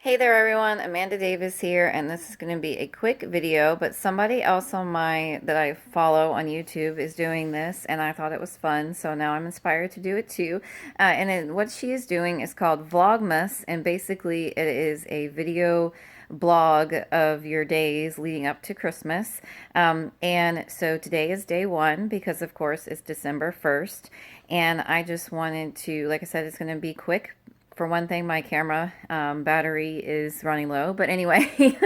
Hey there everyone, Amanda Davis here, and this is going to be a quick video, but somebody else that I follow on YouTube is doing this, and I thought it was fun, so now I'm inspired to do it too. What she is doing is called Vlogmas, and basically it is a video blog of your days leading up to Christmas. And so today is day one because of course it's December 1st, and I just wanted to, like I said, it's going to be quick. For one thing, my camera battery is running low. But anyway,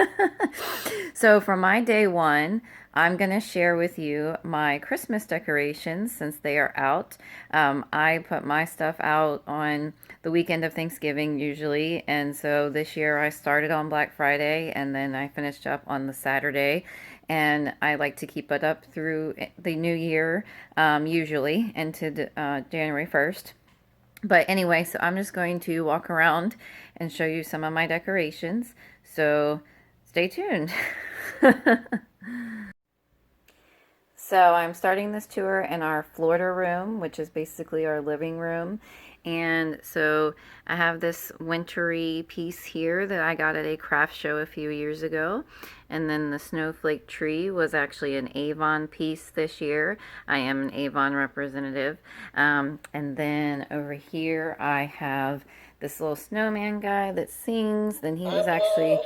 so for my day one, I'm going to share with you my Christmas decorations since they are out. I put my stuff out on the weekend of Thanksgiving usually. And so this year I started on Black Friday and then I finished up on the Saturday. And I like to keep it up through the new year, usually into January 1st. But anyway, so I'm just going to walk around and show you some of my decorations. So stay tuned. So I'm starting this tour in our Florida room, which is basically our living room. And so I have this wintry piece here that I got at a craft show a few years ago. And then the snowflake tree was actually an Avon piece this year. I am an Avon representative. And then over here I have this little snowman guy that sings. Then he was actually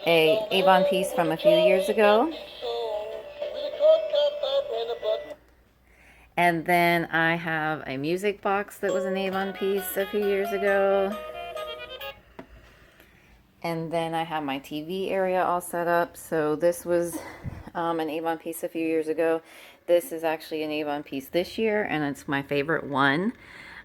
a Avon piece from a few years ago. And then I have a music box that was an Avon piece a few years ago. And then I have my TV area all set up. So this was an Avon piece a few years ago. This is actually an Avon piece this year, and it's my favorite one.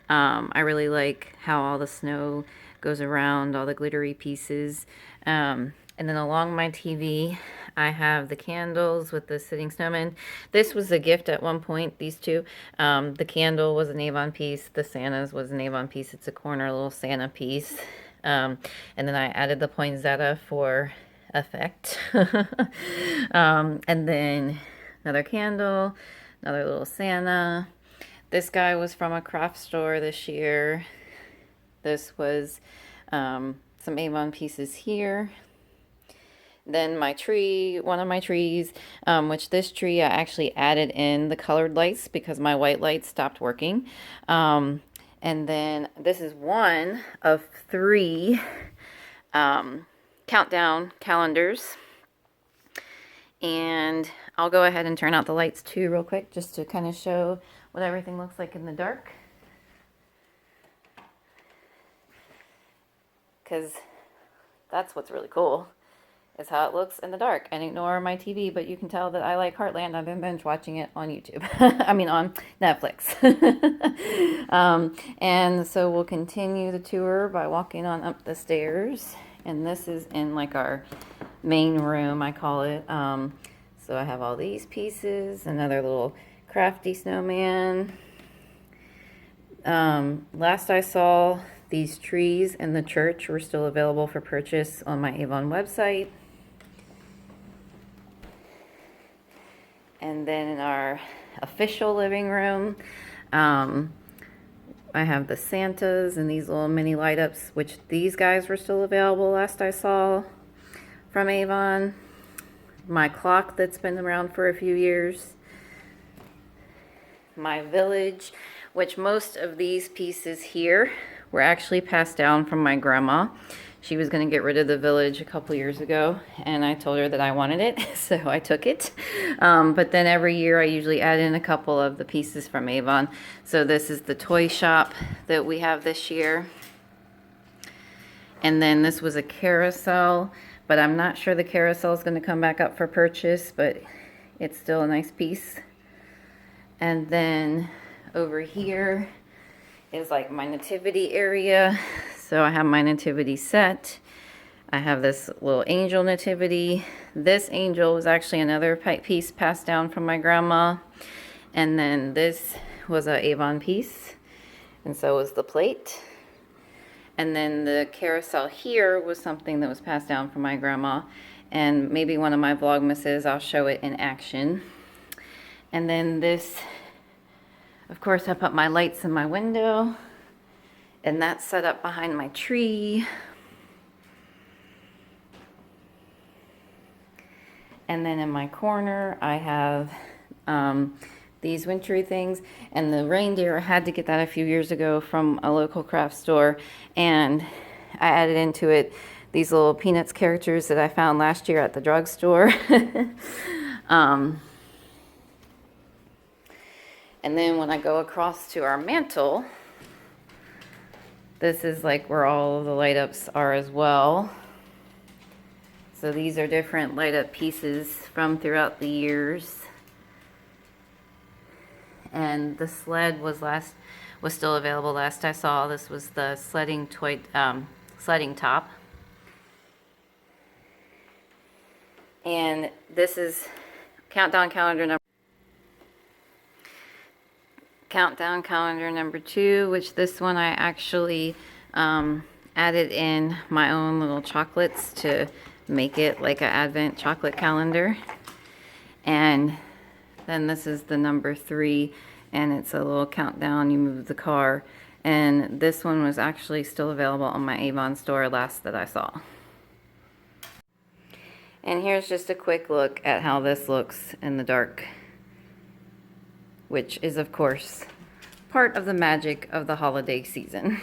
I really like how all the snow goes around, all the glittery pieces. And then along my TV, I have the candles with the sitting snowman. This was a gift at one point, these two. The candle was an Avon piece. The Santa's was an Avon piece. It's a corner little Santa piece. And then I added the poinsettia for effect. And then another candle, another little Santa. This guy was from a craft store this year. This was some Avon pieces here. Then my tree, one of my trees, which this tree I actually added in the colored lights because my white lights stopped working. And then this is one of three countdown calendars. And I'll go ahead and turn out the lights too real quick just to kind of show what everything looks like in the dark. Because that's what's really cool, is how it looks in the dark. And ignore my TV, but you can tell that I like Heartland. I've been binge watching it on YouTube. I mean on Netflix. And so we'll continue the tour by walking on up the stairs. And this is in like our main room, I call it. So I have all these pieces, another little crafty snowman. Last I saw, these trees in the church were still available for purchase on my Avon website. And then in our official living room, I have the Santas and these little mini light ups, which these guys were still available last I saw from Avon. My clock that's been around for a few years. My village, which most of these pieces here were actually passed down from my grandma. She was going to get rid of the village a couple years ago, and I told her that I wanted it, so I took it. But then every year I usually add in a couple of the pieces from Avon. So this is the toy shop that we have this year. And then this was a carousel, but I'm not sure the carousel is going to come back up for purchase, but it's still a nice piece. And then over here is like my nativity area. So I have my nativity set. I have this little angel nativity. This angel was actually another piece passed down from my grandma. And then this was a Avon piece. And so was the plate. And then the carousel here was something that was passed down from my grandma. And maybe one of my Vlogmases, I'll show it in action. And then this, of course, I put my lights in my window. And that's set up behind my tree. And then in my corner, I have these wintry things. And the reindeer, I had to get that a few years ago from a local craft store. And I added into it these little Peanuts characters that I found last year at the drugstore. And then when I go across to our mantle, this is like where all of the light ups are as well. So these are different light up pieces from throughout the years. And the sled was still available last I saw. This was the sledding top. And this is countdown calendar number 2, which this one I actually added in my own little chocolates to make it like an advent chocolate calendar. And then this is the number 3, and it's a little countdown. You move the car. And this one was actually still available on my Avon store last that I saw. And here's just a quick look at how this looks in the dark, which is, of course, part of the magic of the holiday season.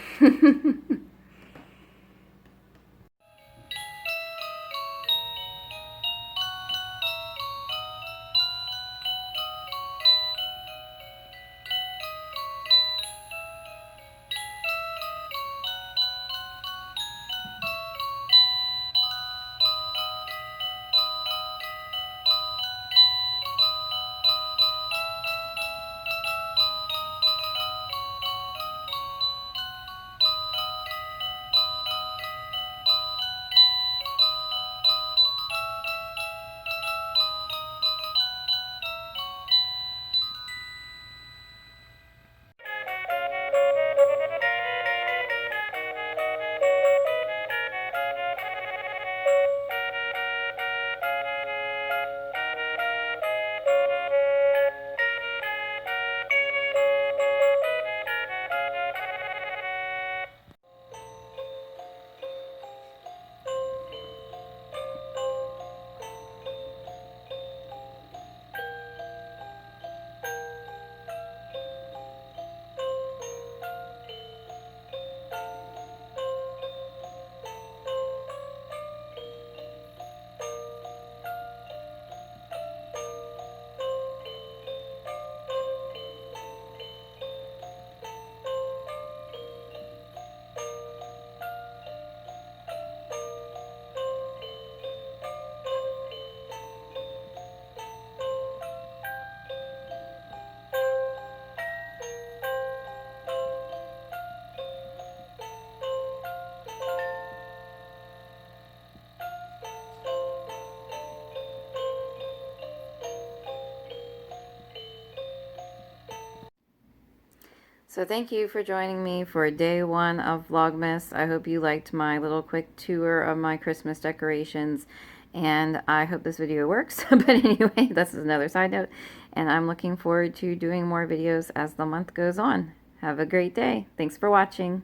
So thank you for joining me for day 1 of Vlogmas. I hope you liked my little quick tour of my Christmas decorations, and I hope this video works. But anyway, this is another side note, and I'm looking forward to doing more videos as the month goes on. Have a great day. Thanks for watching.